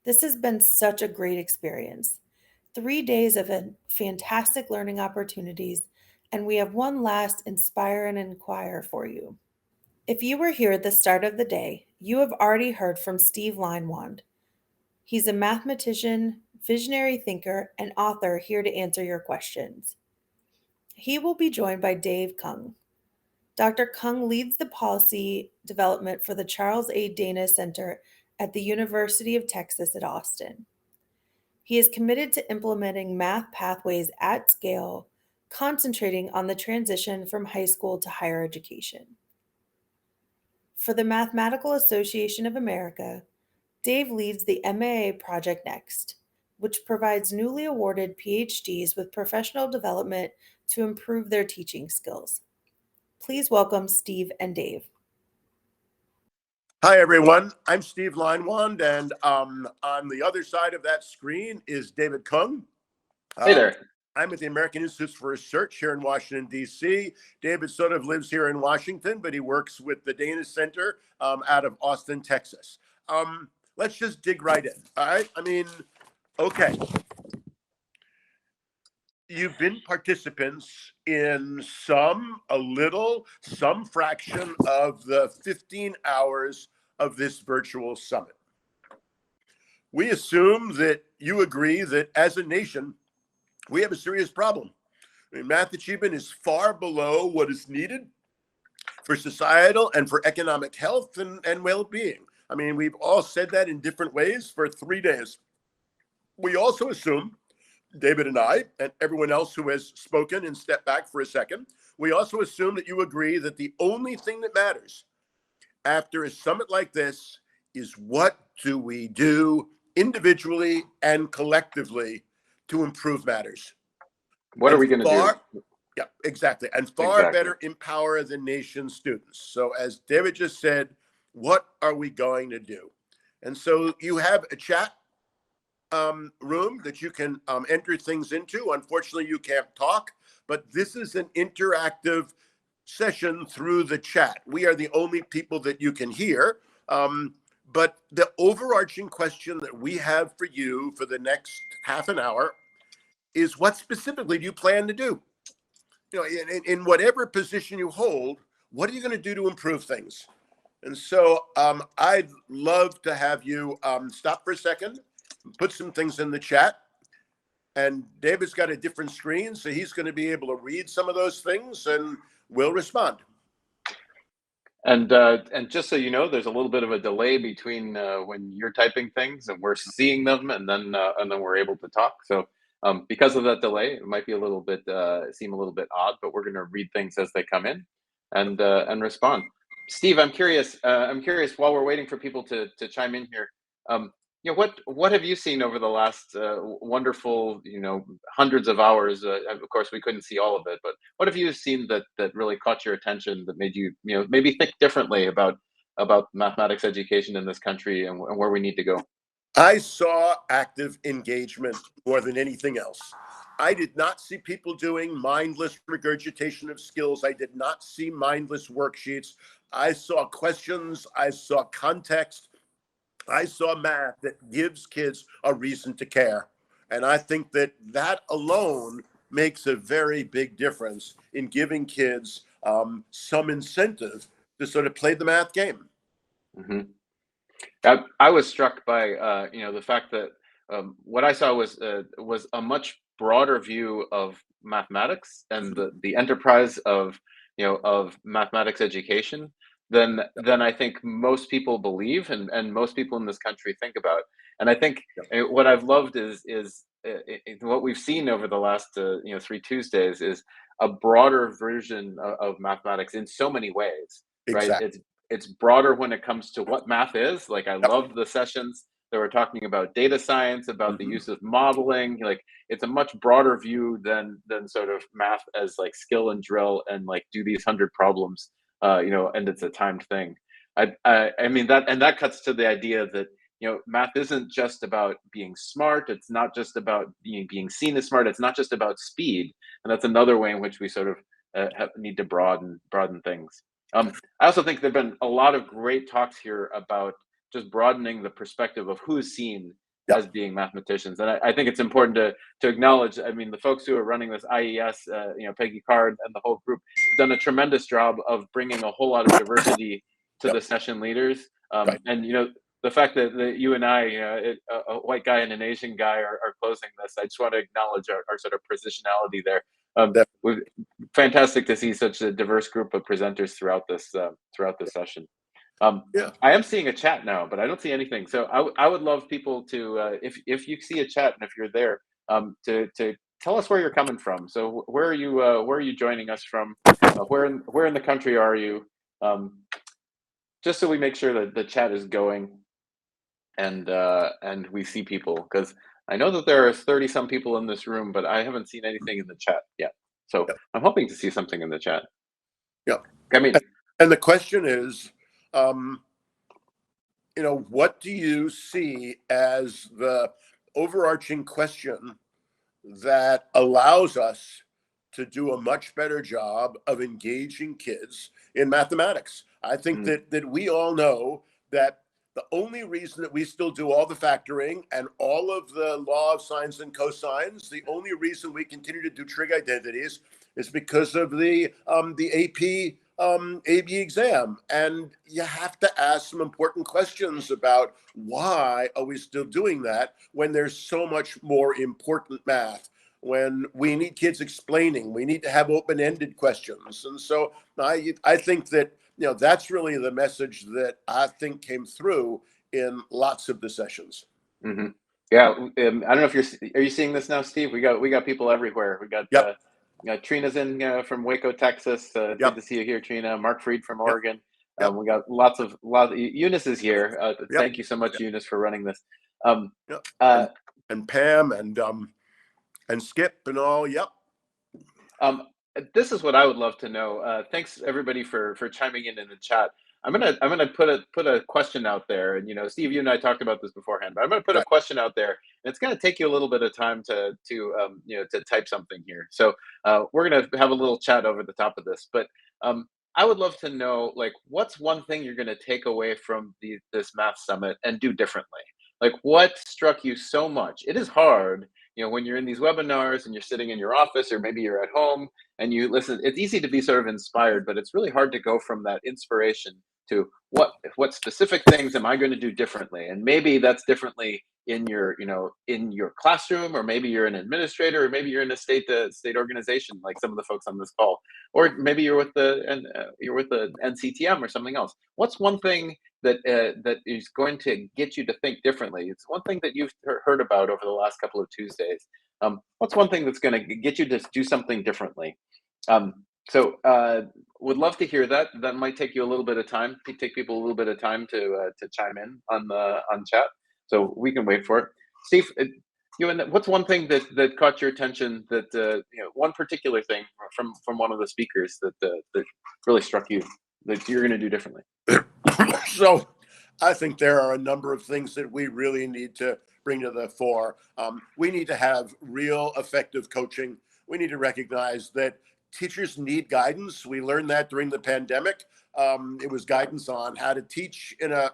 This has been such a great experience. 3 days of fantastic learning opportunities, and we have one last Inspire and Inquire for you. If you were here at the start of the day, you have already heard from Steve Leinwand. He's a mathematician, visionary thinker, and author here to answer your questions. He will be joined by Dave Kung. Dr. Kung leads the policy development for the Charles A. Dana Center at the University of Texas at Austin. He is committed to implementing math pathways at scale, concentrating on the transition from high school to higher education. For the Mathematical Association of America, Dave leads the MAA Project Next, which provides newly awarded PhDs with professional development to improve their teaching skills. Please welcome Steve and Dave. Hi, everyone. I'm Steve Leinwand, and on the other side of that screen is David Kung. Hey there. I'm at the American Institute for Research here in Washington, D.C. David sort of lives here in Washington, but he works with the Dana Center out of Austin, Texas. Let's just dig right in, all right? Okay. You've been participants in some fraction of the 15 hours of this virtual summit. We assume that you agree that as a nation, we have a serious problem. Math achievement is far below what is needed for societal and for economic health and well-being. We've all said that in different ways for 3 days. We also assume, David and I, and everyone else who has spoken and stepped back for a second, we also assume that you agree that the only thing that matters after a summit like this is what do we do individually and collectively to improve matters. What are we going to do? Yeah, exactly. And far better empower the nation's students. So as David just said, what are we going to do? And so you have a chat room that you can enter things into. Unfortunately, you can't talk, but this is an interactive session through the chat. We are the only people that you can hear. But the overarching question that we have for you for the next half an hour is what specifically do you plan to do? In whatever position you hold, what are you going to do to improve things? And so I'd love to have you stop for a second, put some things in the chat. And David's got a different screen, so he's going to be able to read some of those things and we'll respond. And just so you know, there's a little bit of a delay between when you're typing things and we're seeing them, and then we're able to talk. So because of that delay, it might be a little bit seem a little bit odd, but we're going to read things as they come in and respond. Steve, I'm curious. While we're waiting for people to chime in here, what have you seen over the last wonderful, hundreds of hours? Of course, we couldn't see all of it, but what have you seen that really caught your attention, that made you, maybe think differently about mathematics education in this country and where we need to go? I saw active engagement more than anything else. I did not see people doing mindless regurgitation of skills. I did not see mindless worksheets. I saw questions. I saw context. I saw math that gives kids a reason to care. And I think that alone makes a very big difference in giving kids some incentive to sort of play the math game. Mm-hmm. I was struck by the fact that what I saw was a much broader view of mathematics and the enterprise of mathematics education than I think most people believe and most people in this country think about. And I think what I've loved is what we've seen over the last 3 Tuesdays is a broader version of mathematics in so many ways. Exactly. Right? It's broader when it comes to what math is. Like, I loved the sessions that were talking about data science, about the use of modeling. Like, it's a much broader view than sort of math as like skill and drill and like do these 100 problems, and it's a timed thing. I mean that cuts to the idea that math isn't just about being smart. It's not just about being seen as smart. It's not just about speed, and that's another way in which we sort of need to broaden things. I also think there've been a lot of great talks here about just broadening the perspective of who's seen as being mathematicians. And I think it's important to acknowledge, I mean, the folks who are running this IES, Peggy Card and the whole group have done a tremendous job of bringing a whole lot of diversity to the session leaders. And, the fact that you and I, a white guy and an Asian guy are closing this, I just want to acknowledge our sort of positionality there. Fantastic to see such a diverse group of presenters throughout this session. I am seeing a chat now, but I don't see anything. So I would love people to, if you see a chat and if you're there, to tell us where you're coming from. So where are you joining us from? Where in the country are you? Just so we make sure that the chat is going, and we see people, because I know that there are 30 some people in this room, but I haven't seen anything in the chat yet. So I'm hoping to see something in the chat. Yeah. I mean, and the question is, what do you see as the overarching question that allows us to do a much better job of engaging kids in mathematics? I think that we all know that the only reason that we still do all the factoring and all of the law of sines and cosines, the only reason we continue to do trig identities is because of the AP AB exam. And you have to ask some important questions about why are we still doing that when there's so much more important math, when we need kids explaining, we need to have open-ended questions. And so I think that, that's really the message that I think came through in lots of the sessions. Mm-hmm. Yeah, I don't know if are you seeing this now, Steve? We got people everywhere. We got Trina's in from Waco, Texas. Good to see you here, Trina. Mark Fried from Oregon. We got lots of Eunice is here. Thank you so much, Eunice, for running this. And Pam and Skip and all. This is what I would love to know. Thanks everybody for chiming in the chat. I'm gonna put a question out there, and Steve, you and I talked about this beforehand, but I'm gonna put a question out there, and it's gonna take you a little bit of time to type something here. So we're gonna have a little chat over the top of this, but I would love to know, like, what's one thing you're gonna take away from this math summit and do differently? Like, what struck you so much? It is hard, when you're in these webinars and you're sitting in your office, or maybe you're at home and you listen. It's easy to be sort of inspired, but it's really hard to go from that inspiration to what specific things am I going to do differently? And maybe that's differently in your classroom, or maybe you're an administrator, or maybe you're in a state organization like some of the folks on this call, or maybe you're with the NCTM or something else. What's one thing that is going to get you to think differently? It's one thing that you've heard about over the last couple of Tuesdays. What's one thing that's going to get you to do something differently? So would love to hear that. That might take you a little bit of time. Take people a little bit of time to chime in on chat. So we can wait for it. Steve, what's one thing that caught your attention? That one particular thing from one of the speakers that really struck you that you're going to do differently? So I think there are a number of things that we really need to bring to the fore. We need to have real effective coaching. We need to recognize that teachers need guidance. We learned that during the pandemic. It was guidance on how to teach in a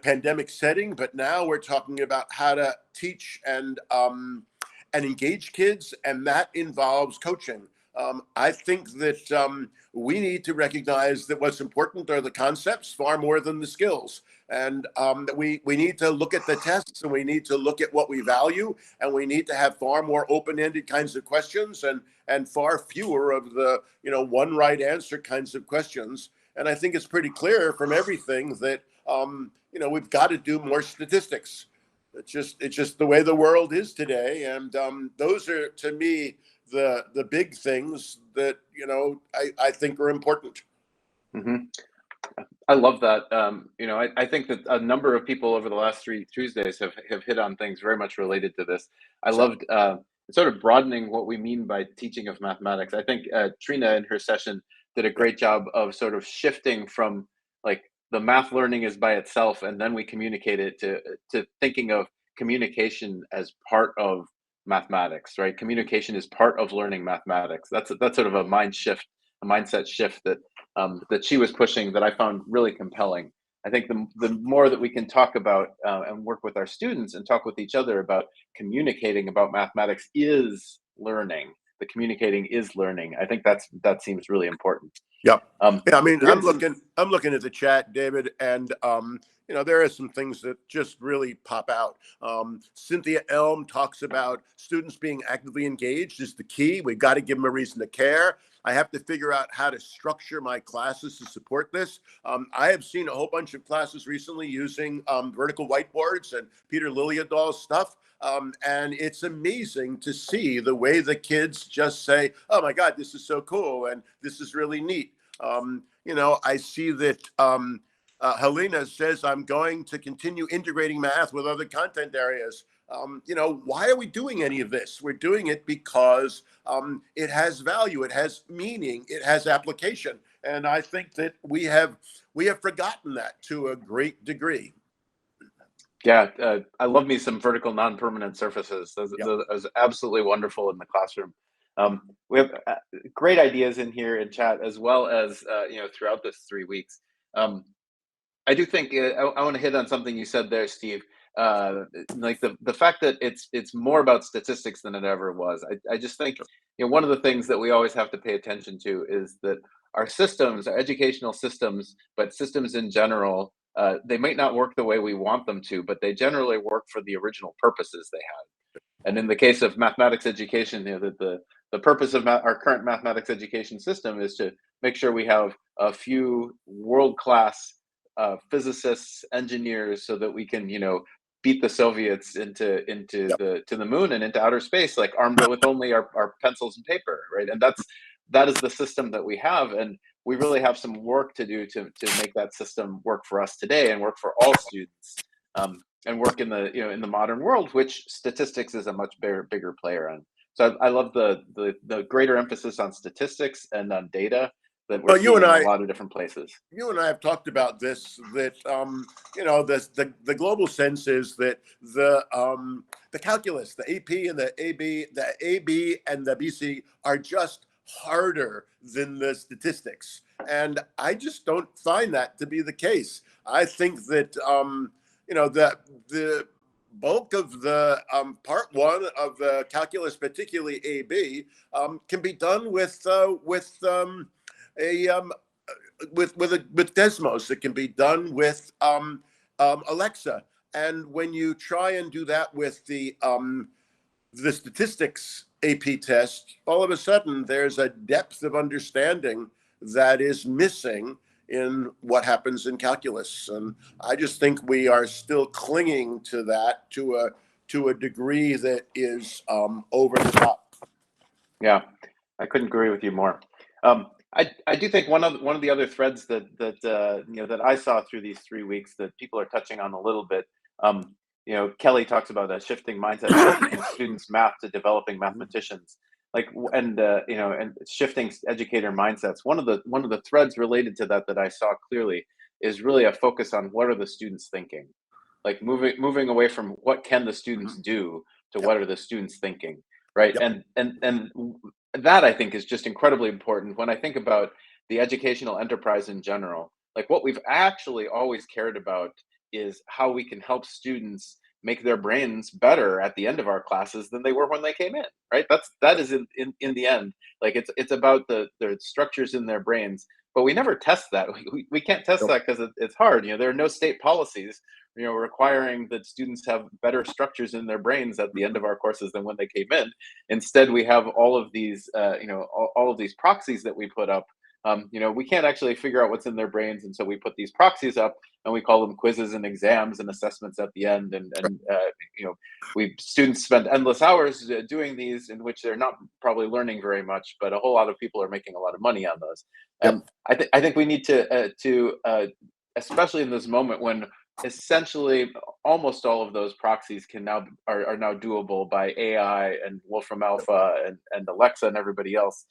pandemic setting, but now we're talking about how to teach and engage kids, and that involves coaching. I think that we need to recognize that what's important are the concepts far more than the skills. And we need to look at the tests, and we need to look at what we value, and we need to have far more open-ended kinds of questions and far fewer of the one right answer kinds of questions. And I think it's pretty clear from everything that we've got to do more statistics. It's just the way the world is today, and those are, to me, the big things that I think are important. Mm-hmm. I love that. I think that a number of people over the last 3 Tuesdays have hit on things very much related to this. I loved sort of broadening what we mean by teaching of mathematics. I think Trina in her session did a great job of sort of shifting from, like, the math learning is by itself, and then we communicate it, to thinking of communication as part of mathematics, right? Communication is part of learning mathematics. That's sort of a mindset shift that she was pushing, that I found really compelling. I think the more that we can talk about and work with our students and talk with each other about communicating about mathematics is learning. The communicating is learning. I think that seems really important. Yep. Yeah, I mean, I'm looking at the chat, David, and there are some things that just really pop out. Cynthia Elm talks about students being actively engaged is the key. We've got to give them a reason to care. I have to figure out how to structure my classes to support this. I have seen a whole bunch of classes recently using vertical whiteboards and Peter Liljedahl's stuff. And it's amazing to see the way the kids just say, oh my God, this is so cool. And this is really neat. I see that Helena says, I'm going to continue integrating math with other content areas. Why are we doing any of this? We're doing it because it has value, it has meaning, it has application. And I think that we have forgotten that to a great degree. Yeah, I love me some vertical non-permanent surfaces. Those absolutely wonderful in the classroom. We have great ideas in here in chat, as well as throughout this 3 weeks. I do think I want to hit on something you said there, Steve. Like the fact that it's more about statistics than it ever was. I just think one of the things that we always have to pay attention to is that our systems, our educational systems, but systems in general, they might not work the way we want them to, but they generally work for the original purposes they had. And in the case of mathematics education, the purpose of our current mathematics education system is to make sure we have a few world-class physicists, engineers, so that we can, beat the Soviets into the moon and into outer space, like armed with only our pencils and paper, right? And that is the system that we have, and we really have some work to do to make that system work for us today and work for all students, and work in the modern world, which statistics is a much bigger player in. So I love the greater emphasis on statistics and on data that we're seeing in a lot of different places. You and I have talked about this, that the global sense is that the calculus, the AP and the AB and the BC are just harder than the statistics, and I just don't find that to be the case. I think that the bulk of the part one of the calculus, particularly AB, can be done with Desmos. It can be done with Alexa. And when you try and do that with the statistics AP test, all of a sudden there's a depth of understanding that is missing in what happens in calculus. And I just think we are still clinging to that to a degree that is over the top. Yeah, I couldn't agree with you more. I do think one of the other threads that I saw through these 3 weeks that people are touching on a little bit. Kelly talks about a shifting mindset, shifting from students' math to developing mathematicians, and shifting educator mindsets. One of the threads related to that I saw clearly is really a focus on what are the students thinking, like moving away from what can the students do to what are the students thinking, right? Yep. And that I think is just incredibly important when I think about the educational enterprise in general. Like what we've actually always cared about is how we can help students make their brains better at the end of our classes than they were when they came in, right? That is in the end, like it's about the structures in their brains, but we never test that. We can't test that because it's hard. There are no state policies requiring that students have better structures in their brains at the end of our courses than when they came in. Instead, we have all of these all of these proxies that we put up. We can't actually figure out what's in their brains, and so we put these proxies up, and we call them quizzes and exams and assessments at the end. And students spend endless hours doing these, in which they're not probably learning very much, but a whole lot of people are making a lot of money on those. And I think we need to especially in this moment when essentially almost all of those proxies are now doable by AI and Wolfram Alpha and Alexa and everybody else.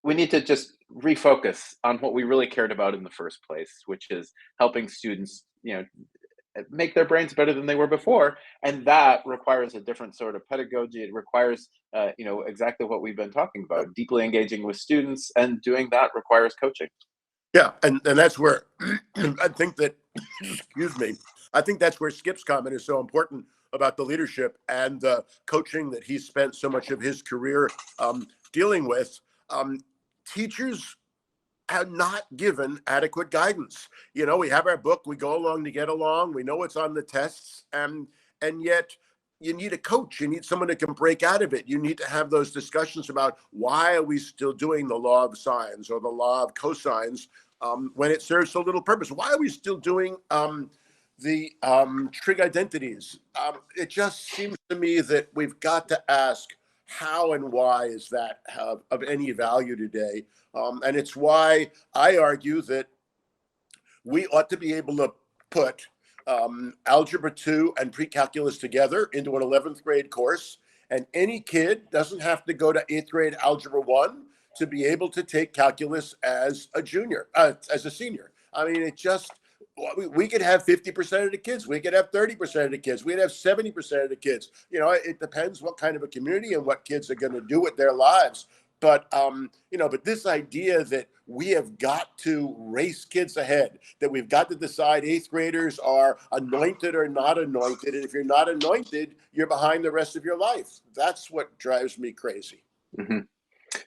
We need to just refocus on what we really cared about in the first place, which is helping students, make their brains better than they were before. And that requires a different sort of pedagogy. It requires, exactly what we've been talking about, deeply engaging with students, and doing that requires coaching. Yeah, and that's where I think that, excuse me, I think that's where Skip's comment is so important about the leadership and the coaching that he spent so much of his career dealing with. Teachers have not given adequate guidance. You know, we have our book, we go along to get along, we know what's on the tests, and yet you need a coach. You need someone that can break out of it. You need to have those discussions about why are we still doing the law of sines or the law of cosines when it serves so little purpose? Why are we still doing the trig identities? It just seems to me that we've got to ask how and why is that of any value today? And it's why I argue that we ought to be able to put Algebra 2 and pre-calculus together into an 11th grade course. And any kid doesn't have to go to 8th grade Algebra 1 to be able to take calculus as a junior, as a senior. I mean, it just, we could have 50% of the kids. We could have 30% of the kids. We'd have 70% of the kids. You know, it depends what kind of a community and what kids are going to do with their lives. But, you know, but this idea that we have got to race kids ahead, that we've got to decide 8th graders are anointed or not anointed. And if you're not anointed, you're behind the rest of your life. That's what drives me crazy. Mm-hmm.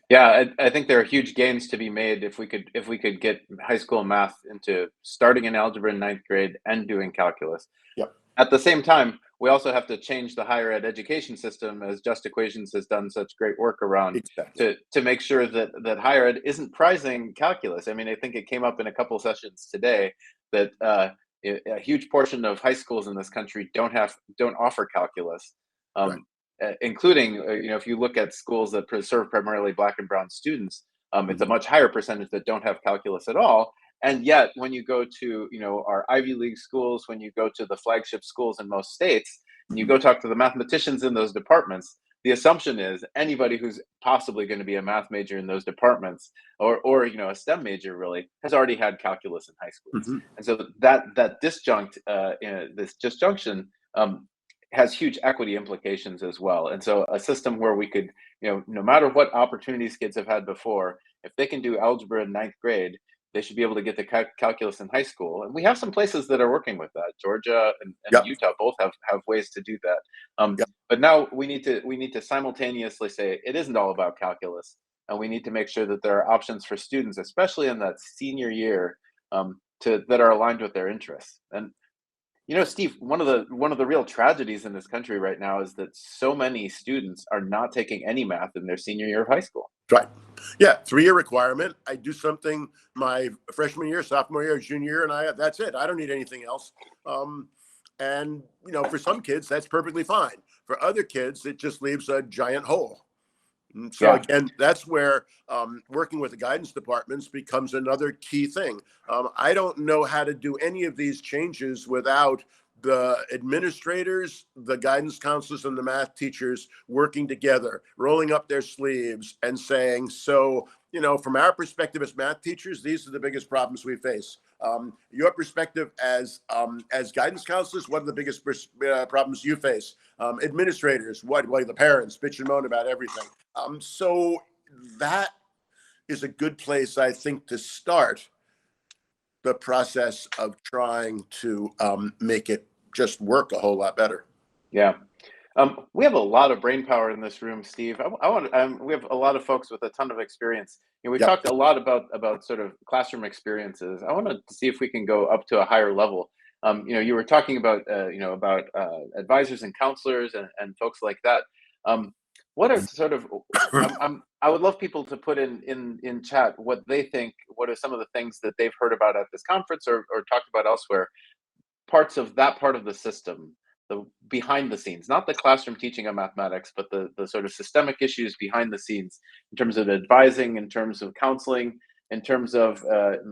Yeah, I think there are huge gains to be made if we could get high school math into starting in algebra in 9th grade and doing calculus. Yep. At the same time, we also have to change the higher ed education system, as Just Equations has done such great work around, Exactly. to make sure that higher ed isn't prizing calculus. I mean, I think it came up in a couple sessions today that a huge portion of high schools in this country don't offer calculus. Right. Including, you know, if you look at schools that serve primarily Black and Brown students, it's a much higher percentage that don't have calculus at all. And yet, when you go to, you know, our Ivy League schools, when you go to the flagship schools in most states, and you go talk to the mathematicians in those departments, the assumption is anybody who's possibly going to be a math major in those departments, or you know, a STEM major really, has already had calculus in high school. Mm-hmm. And so that this disjunction has huge equity implications as well. And so a system where we could, you know, no matter what opportunities kids have had before, if they can do algebra in 9th grade, they should be able to get the calculus in high school. And we have some places that are working with that. Georgia and Yep. Utah both have ways to do that. Yep. But now we need to simultaneously say it isn't all about calculus, and we need to make sure that there are options for students, especially in that senior year, that are aligned with their interests. And you know, Steve, one of the real tragedies in this country right now is that so many students are not taking any math in their senior year of high school. Right. Yeah. 3-year requirement. I do something my freshman year, sophomore year, junior year, and that's it. I don't need anything else. And, you know, for some kids, that's perfectly fine. For other kids, it just leaves a giant hole. And so again, that's where working with the guidance departments becomes another key thing. I don't know how to do any of these changes without the administrators, the guidance counselors, and the math teachers working together, rolling up their sleeves and saying, so, you know, from our perspective as math teachers, these are the biggest problems we face. Your perspective as guidance counselors, what are the biggest problems you face? Administrators, what the parents bitch and moan about everything. So that is a good place, I think, to start the process of trying to make it just work a whole lot better. Yeah. We have a lot of brain power in this room, Steve. I want. We have a lot of folks with a ton of experience. You know, we've talked a lot about sort of classroom experiences. I want to see if we can go up to a higher level. You know, you were talking about advisors and counselors and folks like that. What are sort of? I would love people to put in chat what they think. What are some of the things that they've heard about at this conference or talked about elsewhere? Parts of that part of the system, the behind the scenes, not the classroom teaching of mathematics, but the sort of systemic issues behind the scenes in terms of advising, in terms of counseling, in terms of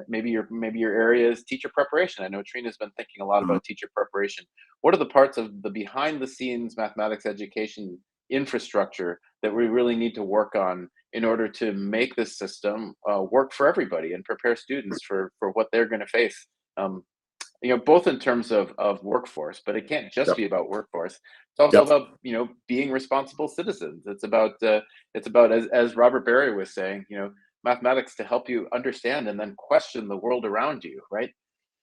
maybe your areas, teacher preparation. I know Trina's been thinking a lot about teacher preparation. What are the parts of the behind the scenes mathematics education infrastructure that we really need to work on in order to make this system work for everybody and prepare students for what they're going to face? You know, both in terms of workforce, but it can't just be about workforce. It's also about, you know, being responsible citizens. It's about as Robert Barry was saying, you know, mathematics to help you understand and then question the world around you, right?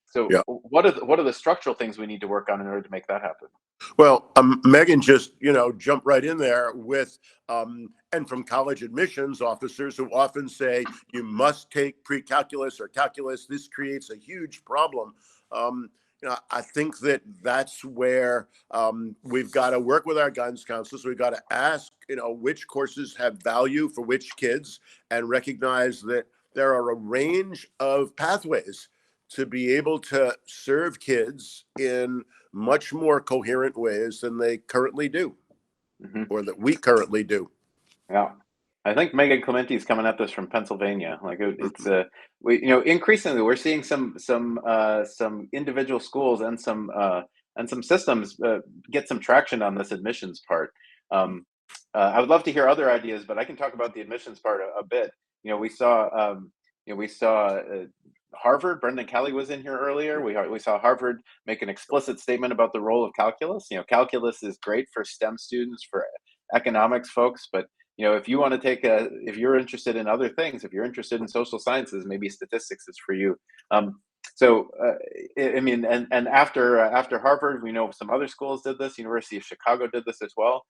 So Yeah. what are the structural things we need to work on in order to make that happen? Well, Megan just, jumped right in there with, and from college admissions officers who often say you must take pre-calculus or calculus. This creates a huge problem. I think that's where we've got to work with our guidance counselors. We've got to ask, which courses have value for which kids, and recognize that there are a range of pathways to be able to serve kids in much more coherent ways than they currently do, or that we currently do. Yeah. I think Megan Clementi is coming at this from Pennsylvania. Like it's increasingly we're seeing some individual schools and some systems get some traction on this admissions part. I would love to hear other ideas, but I can talk about the admissions part a bit. We saw Harvard. Brendan Kelly was in here earlier. We saw Harvard make an explicit statement about the role of calculus. Calculus is great for STEM students, for economics folks, but if you want to if you're interested in other things, if you're interested in social sciences, maybe statistics is for you. And after Harvard, we know some other schools did this. University of Chicago did this as well.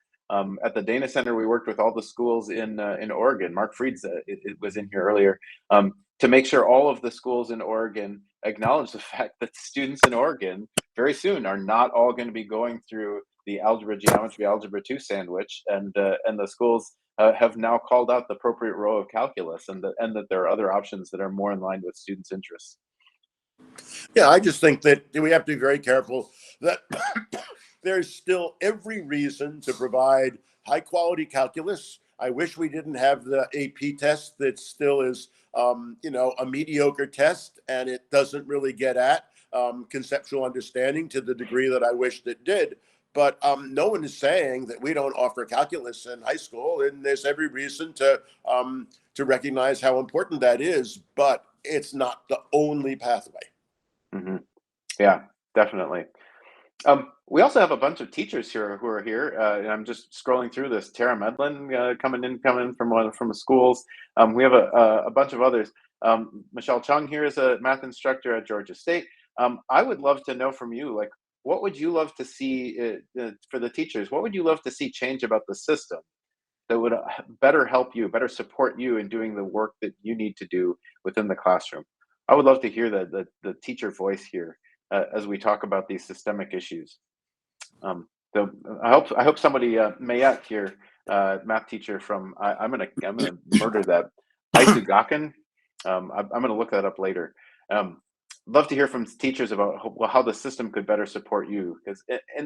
At the Dana Center, we worked with all the schools in Oregon. Mark Fried's it was in here earlier, to make sure all of the schools in Oregon acknowledge the fact that students in Oregon very soon are not all going to be going through the algebra, geometry, algebra 2 sandwich, and the schools have now called out the appropriate role of calculus, and that there are other options that are more in line with students' interests. Yeah, I just think that we have to be very careful that there's still every reason to provide high quality calculus. I wish we didn't have the AP test that still is, a mediocre test, and it doesn't really get at conceptual understanding to the degree that I wished it did. But no one is saying that we don't offer calculus in high school, and there's every reason to recognize how important that is. But it's not the only pathway. Mm-hmm. Yeah, definitely. We also have a bunch of teachers here who are here, and I'm just scrolling through this. Tara Medlin coming in from the schools. We have a bunch of others. Michelle Chung here is a math instructor at Georgia State. I would love to know from you, like, what would you love to see for the teachers? What would you love to see change about the system that would better help you, better support you in doing the work that you need to do within the classroom? I would love to hear the teacher voice here as we talk about these systemic issues. So I hope somebody, Mayette here, math teacher from I'm gonna murder that, Aisugaken. I'm gonna look that up later. Love to hear from teachers about how the system could better support you, because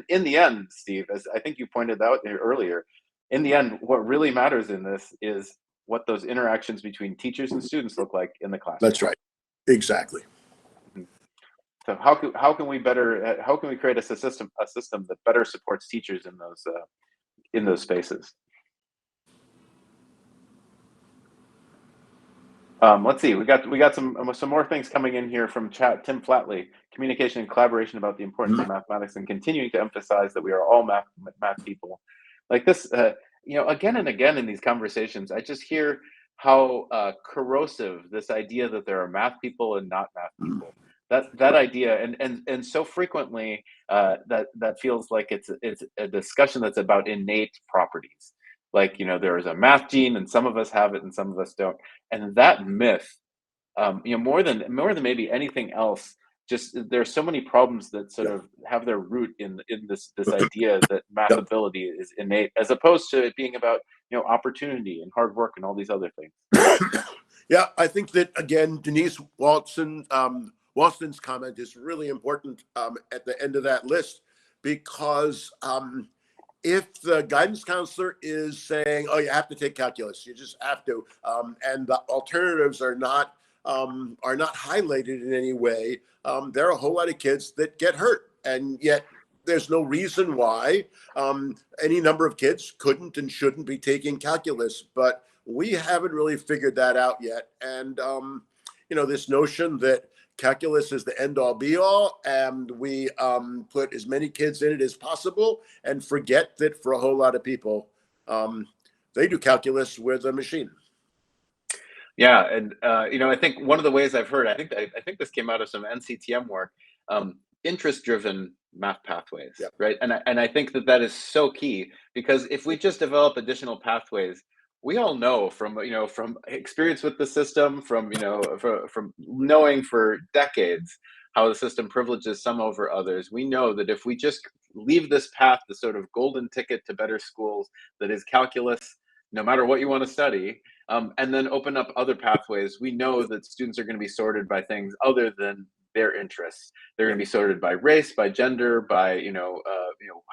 in the end, Steve, as I think you pointed out earlier, in the end, what really matters in this is what those interactions between teachers and students look like in the classroom. That's right. Exactly. So how can we create a system that better supports teachers in those spaces? Let's see. We got some more things coming in here from chat. Tim Flatley, communication and collaboration about the importance of mathematics, and continuing to emphasize that we are all math people. Like this, again and again in these conversations, I just hear how corrosive this idea that there are math people and not math people. That idea, and so frequently that feels like it's a discussion that's about innate properties. Like, there is a math gene, and some of us have it, and some of us don't. And that myth, more than maybe anything else, just there's so many problems that sort of have their root in this idea that math ability is innate, as opposed to it being about opportunity and hard work and all these other things. Yeah, I think that again, Denise Walston's comment is really important at the end of that list, because if the guidance counselor is saying, "Oh, you have to take calculus, you just have to," and the alternatives are not highlighted in any way, there are a whole lot of kids that get hurt, and yet there's no reason why any number of kids couldn't and shouldn't be taking calculus. But we haven't really figured that out yet, and this notion that calculus is the end all be all, and we put as many kids in it as possible and forget that for a whole lot of people, they do calculus with a machine. Yeah, and I think one of the ways I've heard, I think this came out of some NCTM work, interest-driven math pathways, Yeah. right? And I think that is so key, because if we just develop additional pathways, we all know from from experience with the system, from from knowing for decades how the system privileges some over others. We know that if we just leave this path, the sort of golden ticket to better schools, that is calculus, no matter what you want to study, and then open up other pathways, we know that students are going to be sorted by things other than their interests. They're going to be sorted by race, by gender, by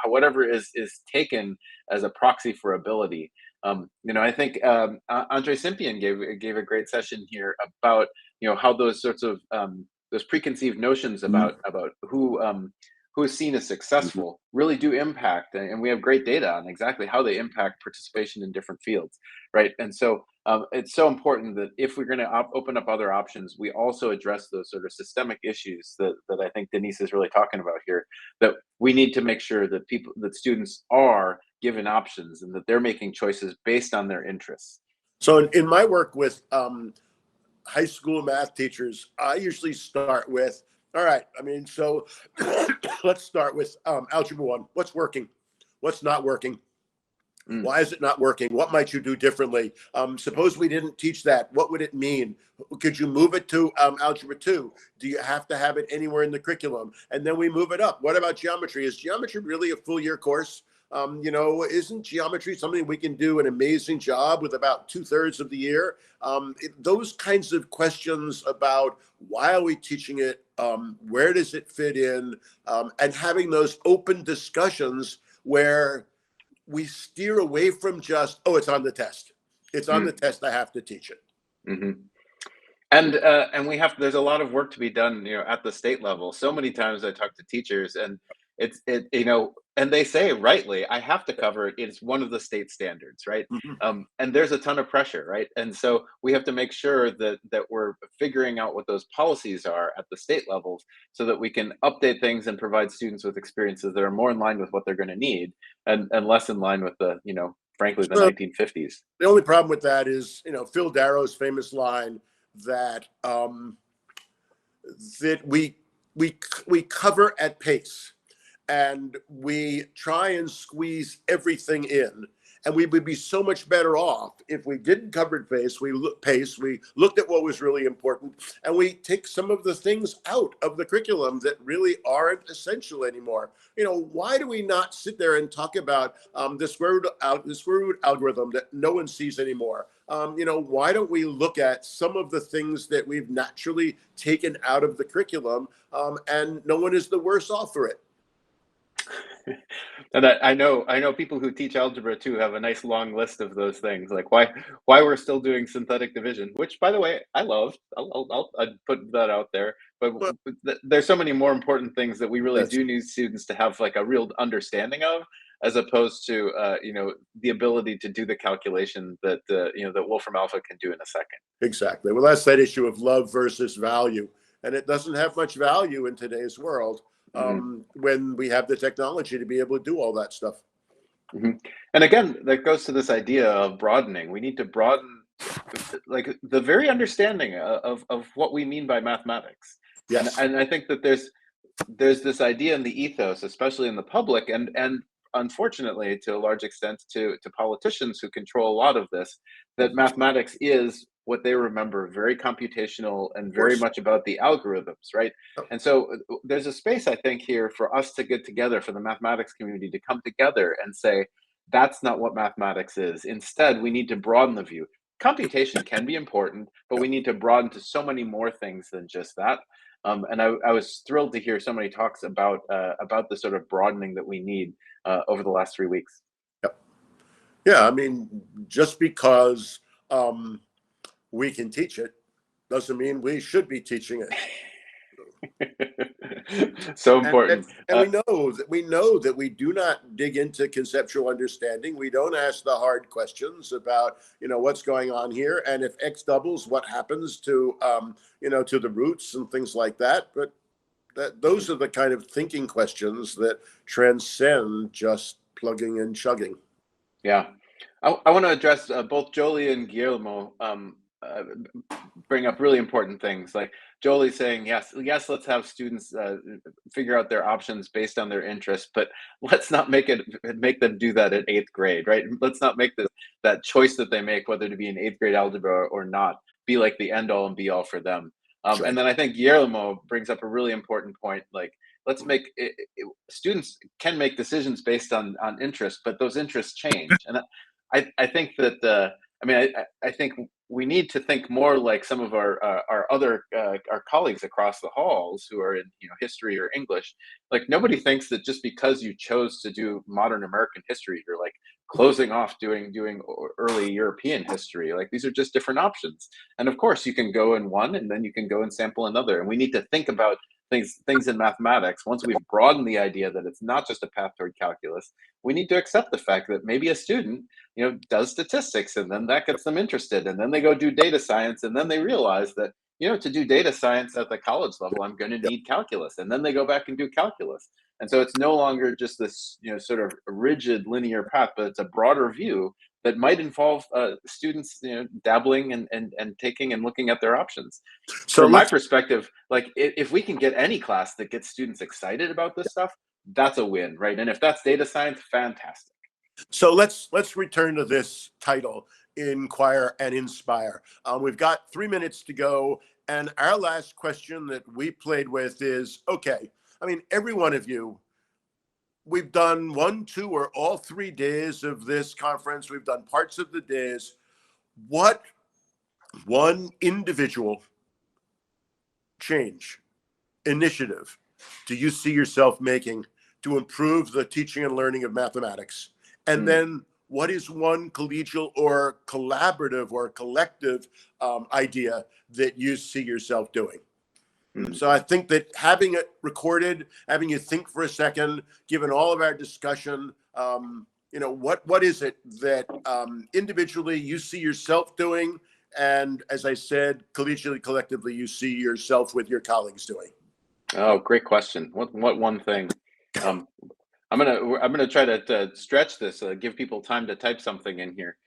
whatever is taken as a proxy for ability. I think Andre Simpian gave a great session here about how those sorts of those preconceived notions about who is seen as successful really do impact, and we have great data on exactly how they impact participation in different fields, right? And so it's so important that if we're going to open up other options, we also address those sort of systemic issues that I think Denise is really talking about here. That we need to make sure that students are given options and that they're making choices based on their interests. So in my work with high school math teachers, I usually start with, all right, so let's start with Algebra 1. What's working? What's not working? Why is it not working? What might you do differently? Suppose we didn't teach that. What would it mean? Could you move it to Algebra 2? Do you have to have it anywhere in the curriculum? And then we move it up. What about geometry? Is geometry really a full year course? Isn't geometry something we can do an amazing job with about 2/3 of the year? Those kinds of questions about why are we teaching it? Where does it fit in? And having those open discussions where we steer away from just, oh, it's on the test. It's on the test. I have to teach it. And there's a lot of work to be done, at the state level. So many times I talk to teachers, and and they say rightly, I have to cover it. It's one of the state standards, right? And there's a ton of pressure, right? And so we have to make sure that we're figuring out what those policies are at the state levels, so that we can update things and provide students with experiences that are more in line with what they're going to need, and less in line with the, frankly, the 1950s. The only problem with that is, Phil Darrow's famous line that that we cover at pace, and we try and squeeze everything in. And we would be so much better off if we didn't cover at pace. We looked at what was really important, and we take some of the things out of the curriculum that really aren't essential anymore. Why do we not sit there and talk about the square root algorithm that no one sees anymore? Why don't we look at some of the things that we've naturally taken out of the curriculum, and no one is the worse off for it? And I know people who teach algebra 2 have a nice long list of those things, like why we're still doing synthetic division, which, by the way, I love. I'd put that out there. But there's so many more important things that we really do need students to have like a real understanding of, as opposed to the ability to do the calculation that that Wolfram Alpha can do in a second. Exactly. Well, that's that issue of love versus value, and it doesn't have much value in today's world. When we have the technology to be able to do all that stuff. And again, that goes to this idea of broadening. We need to broaden like the very understanding of what we mean by mathematics. Yes. And I think that there's this idea in the ethos, especially in the public, and unfortunately to a large extent to politicians who control a lot of this, that mathematics is what they remember, very computational and very much about the algorithms, right? And so there's a space, I think, here for us to get together, for the mathematics community to come together and say, that's not what mathematics is. Instead, we need to broaden the view. Computation can be important, but we need to broaden to so many more things than just that. And I was thrilled to hear so many talks about the sort of broadening that we need over the last 3 weeks. Yeah, just because we can teach it doesn't mean we should be teaching it. So important. And we know that we do not dig into conceptual understanding. We don't ask the hard questions about what's going on here, and if X doubles, what happens to to the roots and things like that. But those are the kind of thinking questions that transcend just plugging and chugging. Yeah. I want to address both Jolie and Guillermo bring up really important things. Like Jolie's saying, yes, let's have students figure out their options based on their interests, but let's not make them do that at 8th grade, right? Let's not make that choice that they make, whether to be in 8th grade algebra or not, be like the end all and be all for them. Sure. And then I think Guillermo brings up a really important point. Like, let's make students can make decisions based on interest, but those interests change. And I think that I think we need to think more like some of our other our colleagues across the halls who are in history or English. Like, nobody thinks that just because you chose to do modern American history, you're like closing off doing early European history. Like, these are just different options. And of course, you can go in one, and then you can go and sample another. And we need to think about things in mathematics. Once we've broadened the idea that it's not just a path toward calculus, we need to accept the fact that maybe a student does statistics, and then that gets them interested, and then they go do data science, and then they realize that to do data science at the college level, I'm going to need calculus, and then they go back and do calculus. And so it's no longer just this sort of rigid linear path, but it's a broader view that might involve students dabbling and taking and looking at their options. So from my perspective, like, if we can get any class that gets students excited about this stuff, that's a win, right? And if that's data science, fantastic. So let's return to this title, Inquire and Inspire. We've got 3 minutes to go, and our last question that we played with is, okay, I mean, every one of you, we've done 1, 2, or all 3 days of this conference. We've done parts of the days. What one individual change, initiative, do you see yourself making to improve the teaching and learning of mathematics? And then what is one collegial or collaborative or collective idea that you see yourself doing? So I think that having it recorded, having you think for a second, given all of our discussion, what is it that individually you see yourself doing? And as I said, collegially, collectively, you see yourself with your colleagues doing? Oh, great question. What one thing? I'm gonna try to stretch this, give people time to type something in here.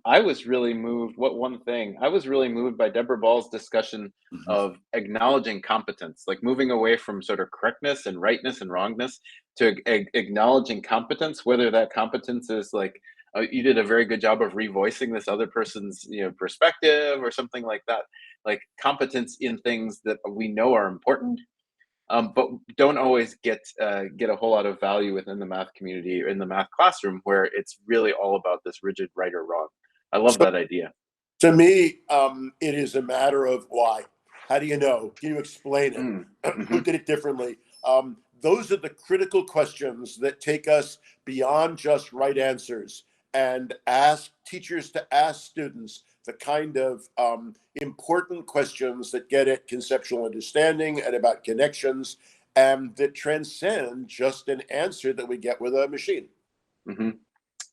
I was really moved. What one thing? I was really moved by Deborah Ball's discussion of acknowledging competence, like moving away from sort of correctness and rightness and wrongness to acknowledging competence, whether that competence is like, you did a very good job of revoicing this other person's perspective or something like that, like competence in things that we know are important, but don't always get a whole lot of value within the math community or in the math classroom, where it's really all about this rigid right or wrong. I love that idea. To me, it is a matter of why. How do you know? Can you explain it? Who did it differently? Those are the critical questions that take us beyond just right answers, and ask teachers to ask students the kind of important questions that get at conceptual understanding and about connections, and that transcend just an answer that we get with a machine.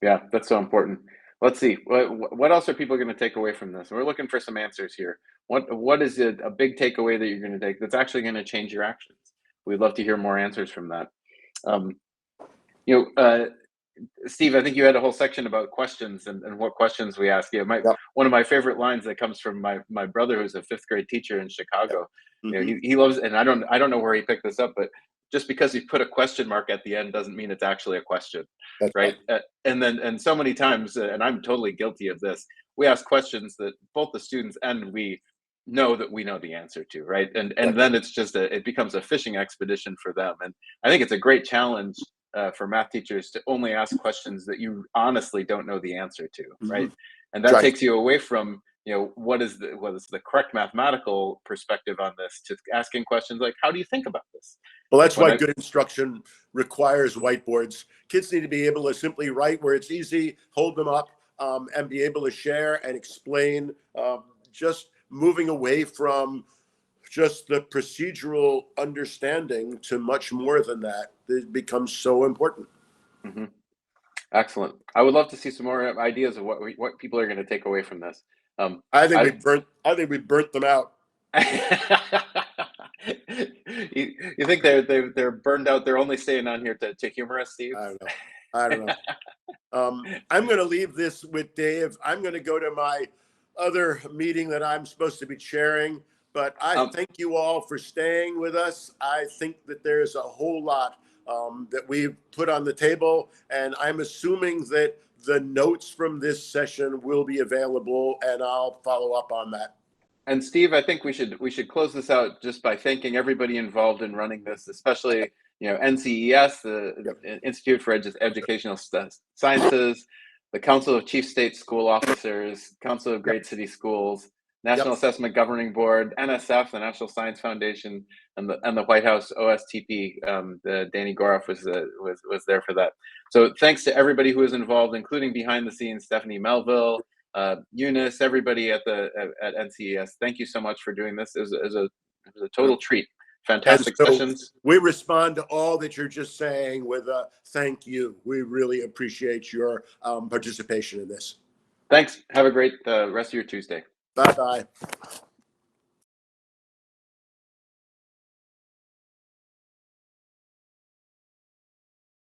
Yeah, that's so important. Let's see. What else are people going to take away from this? We're looking for some answers here. What is it, a big takeaway that you're going to take that's actually going to change your actions? We'd love to hear more answers from that. Steve, I think you had a whole section about questions and what questions we ask. One of my favorite lines that comes from my brother, who's a 5th grade teacher in Chicago. He loves, and I don't know where he picked this up, but just because you put a question mark at the end doesn't mean it's actually a question. That's right. And so many times, and I'm totally guilty of this, we ask questions that both the students and we know that we know the answer to, right? And then it's just it becomes a fishing expedition for them. And I think it's a great challenge for math teachers to only ask questions that you honestly don't know the answer to, right? And that takes you away from what is the correct mathematical perspective on this, to asking questions like, how do you think about this? Well, that's why good instruction requires whiteboards. Kids need to be able to simply write where it's easy, hold them up, and be able to share and explain, just moving away from just the procedural understanding to much more than that. It becomes so important. Excellent. I would love to see some more ideas of what people are going to take away from this. I think we burnt them out. You think they're burned out? They're only staying on here to humor us, Steve? I don't know. I'm going to leave this with Dave. I'm going to go to my other meeting that I'm supposed to be chairing, but I thank you all for staying with us. I think that there's a whole lot that we've put on the table, and I'm assuming that the notes from this session will be available, and I'll follow up on that. And Steve, I think we should close this out just by thanking everybody involved in running this, especially NCES, the Institute for Educational Sciences, the Council of Chief State School Officers, Council of Great City Schools, National Assessment Governing Board, NSF, the National Science Foundation, and the White House OSTP. Danny Goroff was there for that. So thanks to everybody who was involved, including behind the scenes, Stephanie Melville, Eunice, everybody at NCES. Thank you so much for doing this. It was a total treat. Fantastic sessions. We respond to all that you're just saying with a thank you. We really appreciate your participation in this. Thanks. Have a great rest of your Tuesday. Bye-bye.